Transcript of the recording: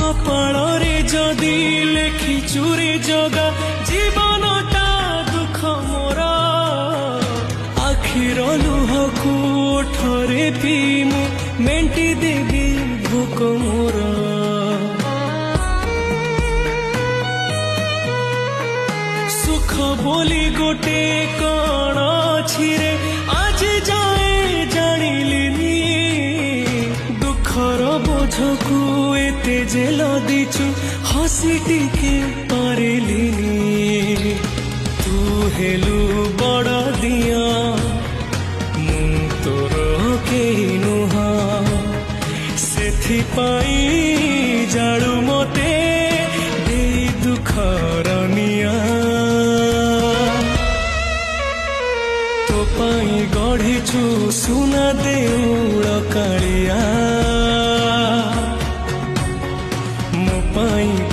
কপাଳରେ যদি লেখিଛୁ রে জগা জীবনটা দুঃখ মোর আখির লুহକୁ ওঠরে ପିଇ মেଣ୍টি দেবি ভোক মোর সুখ বলি গোটে কণ ଅଛି রে আজ যাଏ জাଣିলিনি দুঃখର ବୋଝକୁ এতে যে লদিଛୁ হসি টিকে পারিলিনি তু হেলু বড় দিয়া মু তোর কেହି নুহ ସେଥିପାଇଁ ଜାଳୁ ମତେ ଦେଇ ଦୁଃଖର ନିଆ ତୋ ପାଇଁ ଗଢ଼ିଛୁ ସୁନା ଦେଉଳ କାଳିଆ ମୋ ପାଇଁ